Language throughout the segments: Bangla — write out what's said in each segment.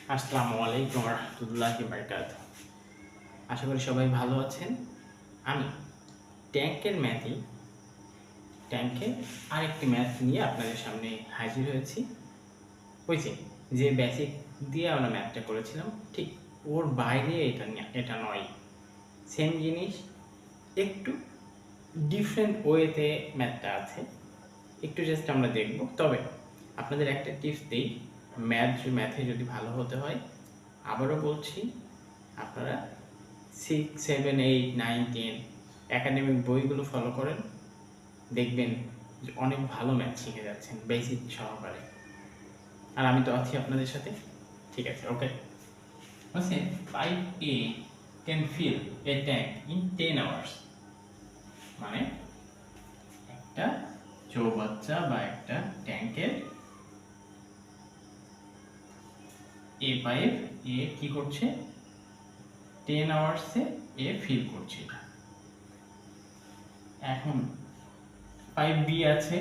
আসসালামু আলাইকুম রহমতুল্লাহি বারাকাতুহু। আশা করি সবাই ভালো আছেন। আমি ট্যাঙ্কের আরেকটি ম্যাথ নিয়ে আপনাদের সামনে হাজির হয়েছি। ওই যে বেসিক দিয়ে আমরা ম্যাথটা করেছিলাম, ঠিক ওর বাইরে এটা নয়, সেম জিনিস, একটু ডিফারেন্ট ওয়েতে ম্যাথটা আছে। একটু জাস্ট আমরা দেখব। তবে আপনাদের একটা টিপস দিই, ম্যাথে যদি ভালো হতে হয়, আবারও বলছি, আপনারা 6, 7, 8, 9, 10 একাডেমিক বইগুলো ফলো করেন, দেখবেন যে অনেক ভালো ম্যাথ শিখে যাচ্ছেন বেসিক সহকারে। আর আমি তো আছি আপনাদের সাথে। ঠিক আছে, ওকে। বলছে pipe A can fill a tank in 10 hours. মানে একটা চৌবাচ্চা বা একটা ট্যাঙ্কের পাইপ এ কি করছে, 10 আওয়ার্সে এ ফিল করছে। এখন পাইপ বি আছে,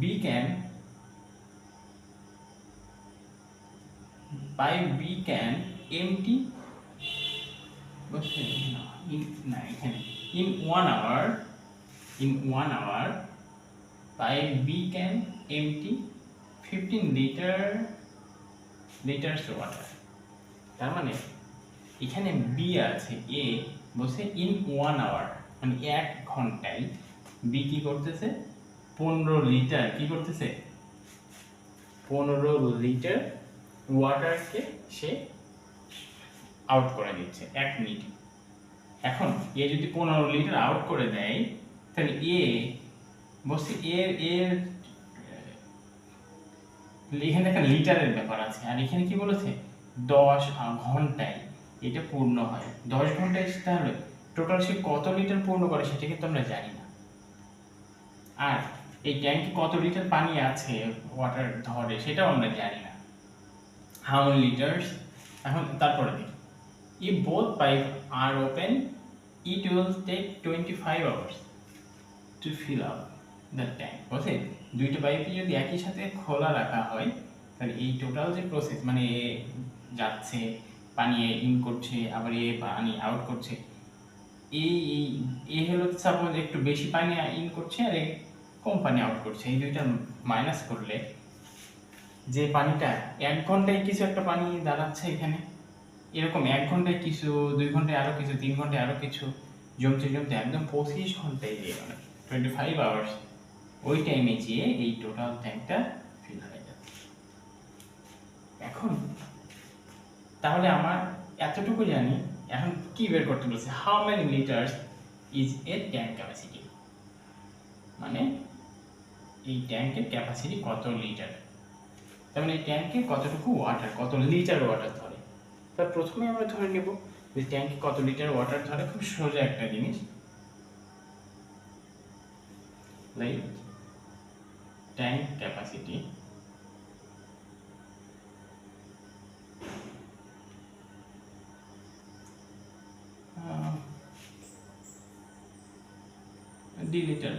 B can empty in 1 hour pipe B can empty 15 liters water. তার মানে এখানে বি আছে, এ বলছে ইন 1 hour, মানে 1 ঘন্টায় বি কি করতেছে, 15 লিটার কি করতেছে, 15 লিটার ওয়াটারকে সে আউট করে দিচ্ছে 1 মিনিট। এখন এ যদি 15 লিটার আউট করে দেয়, তাহলে বলছে এর এখানে একটা লিটারের ব্যাপার আছে, আর এখানে কি বলেছে 10 ঘন্টায় এটা পূর্ণ হয়। 10 ঘন্টায় তাহলে টোটাল সে কত লিটার পূর্ণ করে সেটা কিন্তু আমরা জানি না। আর এই ট্যাঙ্কে কত লিটার পানি আছে ওয়াটার ধরে সেটাও আমরা জানি না, হাউ মেনি লিটার্স। এখন তারপরে দেখি, if both pipes are open it will take 25 hours to fill up the tank. বলছে দুইটা পাইপই যদি একই সাথে খোলা রাখা হয়, তাহলে এই টোটাল যে প্রসেস, মানে এ যাচ্ছে পানি ইন করছে, আবার এ পানি আউট করছে, এই হলো সাপোজ একটু বেশি পানি ইন করছে আর কম পানি আউট করছে, এই দুইটা মাইনাস করলে যে পানিটা 1 ঘন্টায় কিছু একটা পানি দাঁড়াচ্ছে এখানে, এরকম 1 ঘন্টায় কিছু, 2 ঘন্টায় আরো কিছু, 3 ঘন্টায় আরো কিছু, জমতে জমতে একদম 25 ঘন্টায় দিয়ে গেল, 25 আওয়ার্স, ওই টাইমে গিয়ে এই টোটাল ট্যাঙ্কটা ফিল হয়ে যাবে। এখন তাহলে আমার এতটুকু জানি, এখন কি বের করতে বলছে, how many litres is a tank capacity, মানে এই ট্যাঙ্কের ক্যাপাসিটি কত লিটার, তার মানে এই ট্যাঙ্কে কতটুকু ওয়াটার, কত লিটার ওয়াটার ধরে। তার প্রথমে আমরা ধরে নেব যে ট্যাঙ্কে কত লিটার ওয়াটার ধরে। খুব সোজা একটা জিনিস, like tank capacity D litre,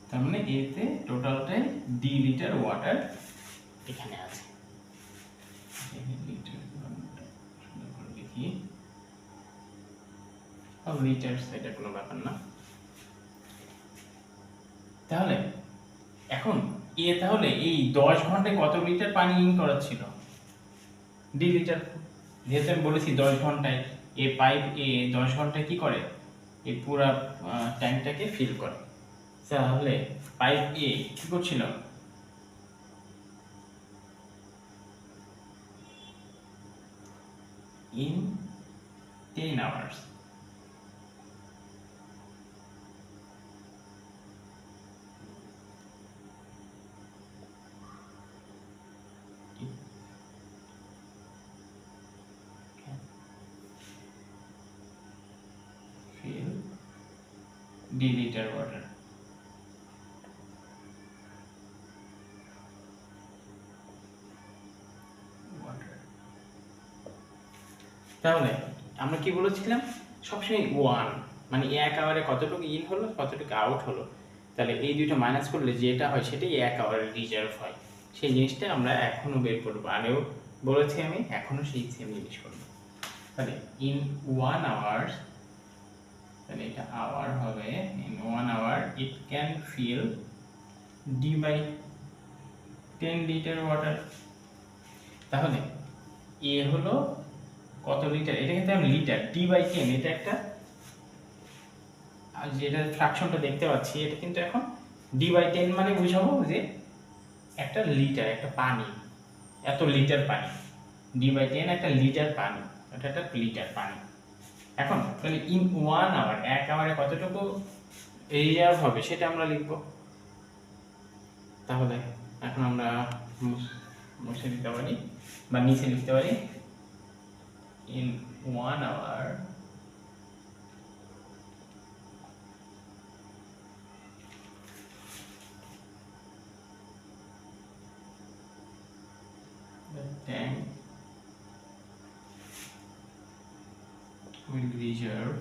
তার মানে এতে টোটালটাই ডি লিটার ওয়াটার এখানে আছে। দেখি লিটার, সেটা কোনো ব্যাপার না। তাহলে এখন তাহলে এই 10 ঘন্টায় কত লিটার পানি ইন করাচ্ছিল, ডি লিটার। যেহেতু আমি বলেছি 10 ঘন্টায় পাইপ 10 ঘন্টায় কি করে, এই পুরা ট্যাঙ্কটাকে ফিল করে। তাহলে পাইপ কি করছিল, in 10 hours fill d liter water. তাহলে আমরা কি বলেছিলাম, সবসময় 1, মানে 1 আওয়ারে কতটুকু ইন হলো কতটুকু আউট হলো, তাহলে এই দুইটা মাইনাস করলে যেটা হয় সেটাই 1 আওয়ারের রিজার্ভ হয়। সেই জিনিসটা আমরা এখনো বের করবো, আগেও বলেছি আমি, এখনো সেই সেম জিনিস করবো। তাহলে ইন 1 আওয়ার, তাহলে এটা আওয়ার হবে, in 1 hour it can fill d/10 litre water. তাহলে এ হলো কত লিটার, এটা কিন্তু আমি লিটার, d/10 এটা একটা, আর যেটা ফ্র্যাকশনটা দেখতে পাচ্ছি এটা কিন্তু এখন d/10 মানে বুঝাবো যে একটা লিটার, একটা পানি, এত লিটার পানি, d/10 একটা লিটার পানি, এটা একটা লিটার পানি। এখন তাহলে ইন 1 আওয়ার, 1 আওয়ারে কতটুকু রিজার্ভ হবে সেটা আমরা লিখব। তাহলে এখন আমরা মুছে দিতে পারি বা নিচে লিখতে পারি in 1 hour the tank will reserve,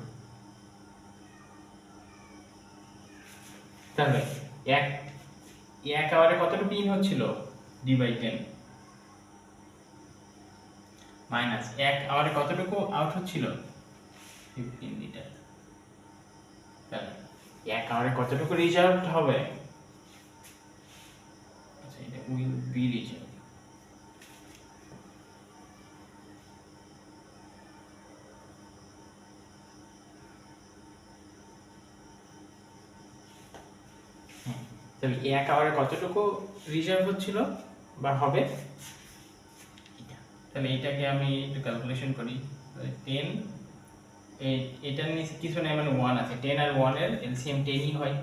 তাহলে এক আওয়ারে কতটুকু ইন হচ্ছিল d/10 মাইনাস 1 আওয়ারে কতটুকু আউট হচ্ছিল 15 লিটার। তাহলে 1 আওয়ারে কতটুকু রিজার্ভ হবে, আচ্ছা এটা উইল বি রিজার্ভ, তাহলে 1 আওয়ারে কতটুকু রিজার্ভ হচ্ছিল বা হবে, তাহলে এটাকে আমি একটু ক্যালকুলেশন করি। 10, এটার নিচে কিছু নেই মানে 1 আছে, 10 আর 1 এর এলসিএম 10ই হয়,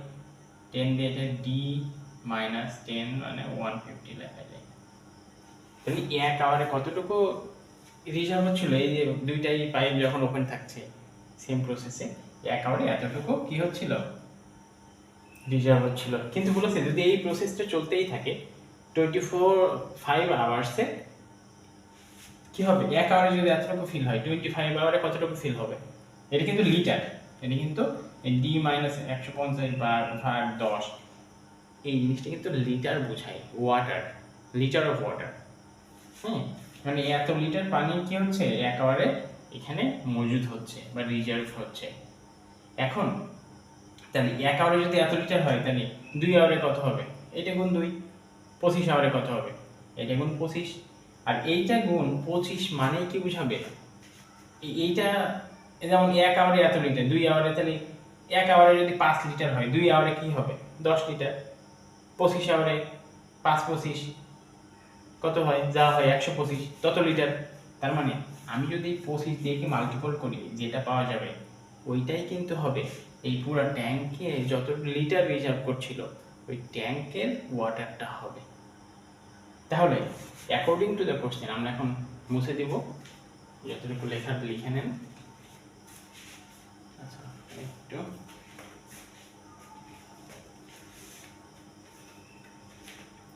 10 দিয়ে এটা d মাইনাস 10 মানে 150 লেখা যায়। তাহলে 1 আওয়ারে কতটুকু রিজার্ভ হচ্ছিল, এই যে দুইটাই পাইপ যখন ওপেন থাকছে সেম প্রসেসে 1 আওয়ারে এতটুকু কি হচ্ছিল রিজার্ভ হচ্ছিল। কিন্তু বলেছে যদি এই প্রসেসটা চলতেই থাকে 5 আওয়ার্সে কি হবে, 1 আওয়ারে যদি এতটুকু ফিল হয় 25 আওয়ারে কতটুকু ফিল হবে, এটা কিন্তু লিটার, এটা কিন্তু d মাইনাস 150 ভাগ 10, এই জিনিসটা কিন্তু লিটার বোঝায়, ওয়াটার, লিটার অফ ওয়াটার। মানে এত লিটার পানি কি হচ্ছে 1 আওয়ারে এখানে মজুদ হচ্ছে বা রিজার্ভ হচ্ছে। এখন তাহলে 1 আওয়ারে যদি এত লিটার হয় তাহলে 2 আওয়ারে কত হবে, এটা গুণ 2, 25 আওয়ারে কত হবে, এটা গুণ 25, আর এইটা গুণ 25 মানে কি বুঝাবে, এইটা যেমন 1 আওয়ারে এত লিটার, 2 আওয়ারে তাহলে 1 আওয়ারে যদি 5 লিটার হয় 2 আওয়ারে কি হবে 10 লিটার, 25 আওয়ারে 5 25 কত হয়, যা হয় 125 তত লিটার। তার মানে আমি যদি 25 দিয়ে কি মাল্টিপল করি যেটা পাওয়া যাবে ওইটাই কিন্তু হবে এই পুরো ট্যাঙ্কে যত লিটার রিজার্ভ করছিল ওই ট্যাঙ্কের ওয়াটারটা হবে। তাহলে অ্যাকর্ডিং টু দ্য কোশ্চেন আমরা এখন মুছে দিব, যতটুকু লেখা লিখে নেন। আচ্ছা একটু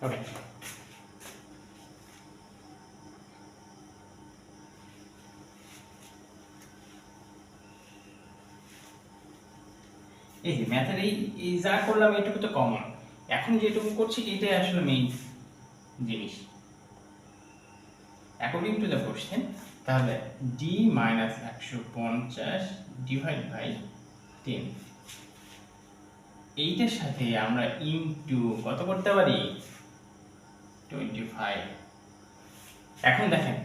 ওকে, এই যে ম্যাথের এই যা করলাম এইটুকু তো কমন, এখন যেটুকু করছি এটাই আসলে মেইন জিনিস অ্যাকর্ডিং টু দ্য কোশ্চেন। তাহলে d মাইনাস 150 ডিভাইড বাই 10, এইটার সাথে আমরা ইনটু কত করতে পারি 25। এখন দেখেন,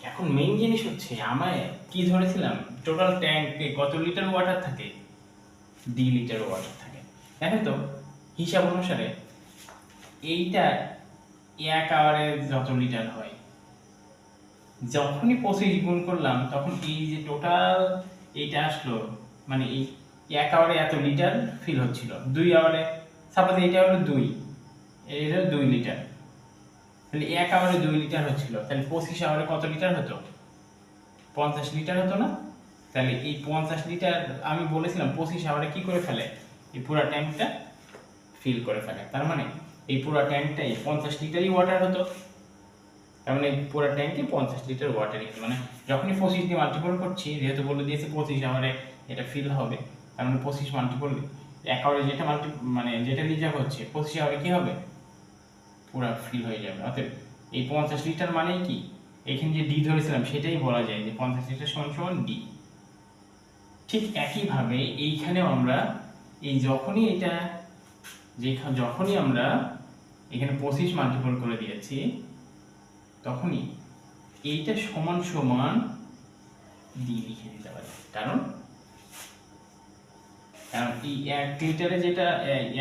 এখন মেইন জিনিস হচ্ছে আমায় কি ধরেছিলাম, টোটাল ট্যাঙ্কে কত লিটার ওয়াটার থাকে, d লিটার ওয়াটার থাকে। দেখেন তো হিসাব অনুসারে এইটা 1 আওয়ারে যত লিটার হয়, যখনই 25 গুণ করলাম তখন এই যে টোটাল এইটা আসলো, মানে এই 1 আওয়ারে এত লিটার ফিল হচ্ছিল, 2 আওয়ারে সাপোজ এইটা হলো 2, এটা হলো 2 লিটার, তাহলে 1 আওয়ারে 2 লিটার হচ্ছিল, তাহলে 25 আওয়ারে কত লিটার হতো 50 লিটার হতো না। তাহলে এই 50 লিটার আমি বলেছিলাম 25 আওয়ারে কি করে ফেলে, এই পুরো ট্যাঙ্কটা ফিল করে ফেলে। তার মানে এই পুরো ট্যাঙ্কটাই 50 লিটারই ওয়াটার হতো, তার মানে পুরো ট্যাঙ্কে 50 লিটার ওয়াটার, মানে যখনই 25 দিয়ে মাল্টিপল করছি, যেহেতু বলে দিয়েছে 25 আওয়ারে এটা ফিল হবে, তার মানে 25 মাল্টিপল 1 আওয়ারে যেটা মানে যেটা রিজার্ভ হচ্ছে 25 আওয়ারে কি হবে, পুরা ফিল হয়ে যাবে। অতএব এই 50 লিটার মানেই কি, এখানে যে ডি ধরেছিলাম সেটাই বলা যায় যে 50 লিটার সমান সমান ডি। ঠিক একইভাবে এইখানেও আমরা এই যখনই আমরা এখানে 25 মাল্টিপল করে দিয়েছি, তখনই এইটা সমান সমান ডি লিখে দিতে পারি। কারণ এই 1 লিটারে যেটা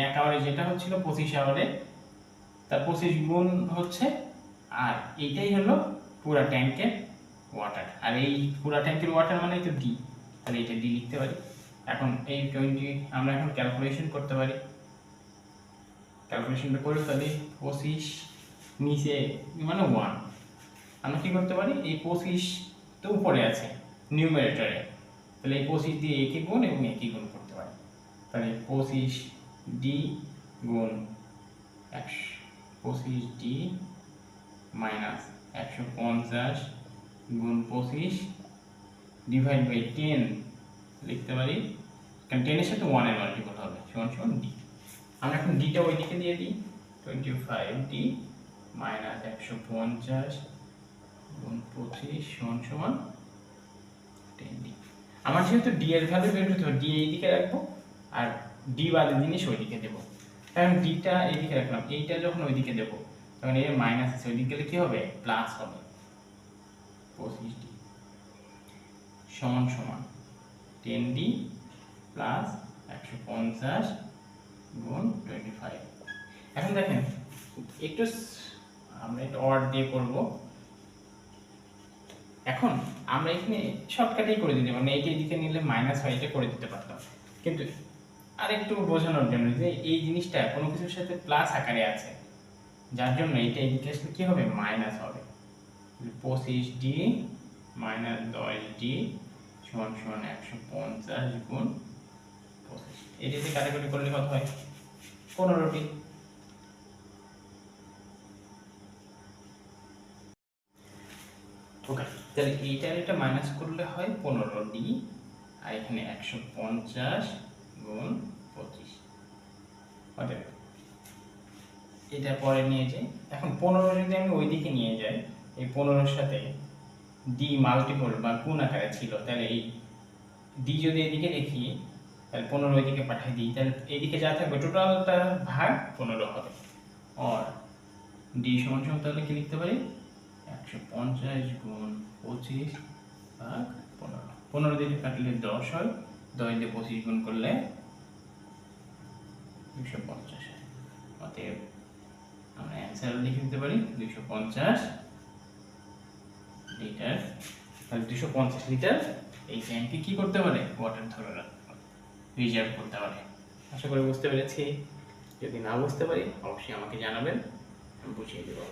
1 আওয়ারে যেটা হচ্ছিল 25 আওয়ারে তার 25 গুণ হচ্ছে, আর এইটাই হলো পুরা ট্যাঙ্কের ওয়াটার। আর এই পুরা ট্যাঙ্কের ওয়াটার মানে তো ডি, তাহলে এটা ডি লিখতে পারি। এখন এই 20 আমরা এখন ক্যালকুলেশন করতে পারি। ক্যালকুলেশনটা করে তাহলে 25 নিচে মানে 1, আমরা কি করতে পারি, এই 25 তো উপরে আছে নিউমারেটরে, তাহলে এই 25 দিয়ে একে গুণ এবং একে গুণ করতে পারি। তাহলে 25 ডি গুণ 25 ডি মাইনাস 150 গুণ 25 ডিভাইড বাই 10 লিখতে পারি, কারণ 10 এর সাথে 1 এর মাল্টিপল হবে, সমান সমান ডি। আমরা এখন ডিটা ওই দিকে দিয়ে দিই, 25 ডি মাইনাস 150 গুণ 25 সমান সমান 10 ডি। আমার যেহেতু ডি এর ভ্যালু বের করতে হবে, ডি এই দিকে রাখবো আর ডি বাদের জিনিস ওই দিকে দেবো। কারণ ডিটা এইদিকে রাখলাম, এইটা যখন ওইদিকে দেবো তখন এর মাইনাস আছে, ওইদিকে গেলে কি হবে, প্লাস হবে। 25 ডি সমান সমান 10 ডি প্লাস 150 গুণ 25। এখন দেখেন একটু আমরা এটা অর দিয়ে করব। এখন আমরা এখানে শর্টকাটেই করে দিতে পারি, এইটা এদিকে নিলে মাইনাস হয়, এটা করে দিতে পারতাম, কিন্তু আরেকটু বোঝানোর জন্য যে এই জিনিসটা কোনো কিছুর সাথে প্লাস আকারে আছে, যার জন্য এটা এদিকে আসলে কি হবে, মাইনাস হবে। 25 ডি মাইনাস 10 ডি সমান সমান 150 গুণ 25। এটা দিয়ে কাটাকাটি করলে কত হয়, 15 ডি। ওকে, তাহলে এইটার এটা মাইনাস করলে হয় 15 ডি, আর এখানে 150 গুণ 25। অতএব এটা পরে নিয়ে যাই। এখন 15 যদি আমি ওইদিকে নিয়ে যাই, এই 15-এর সাথে ডি মাল্টিপল বা গুণ আকারে ছিল, তাহলে এই ডি যদি এদিকে দেখি তাহলে 15 ওইদিকে পাঠিয়ে দিই, তাহলে এইদিকে যা থাকবে টোটালটা ভাগ 15 হবে। আর ডি সমান সমান তাহলে কি লিখতে পারি, 150 গুণ 25 ভাগ 15। 15 দিয়ে কাটলে 10 হয়, 10 দিয়ে 25 গুণ করলে 250 হয়। অতএব আমরা অ্যান্সার লিখে দিতে পারি 250 লিটার। তাহলে 250 লিটার এই ট্যাঙ্কে কি করতে পারে, ওয়াটার ধরে রাখতে, রিজার্ভ করতে পারে। আশা করি বুঝতে পেরেছি। যদি না বুঝতে পারি অবশ্যই আমাকে জানাবেন, আমি বুঝিয়ে দেবো।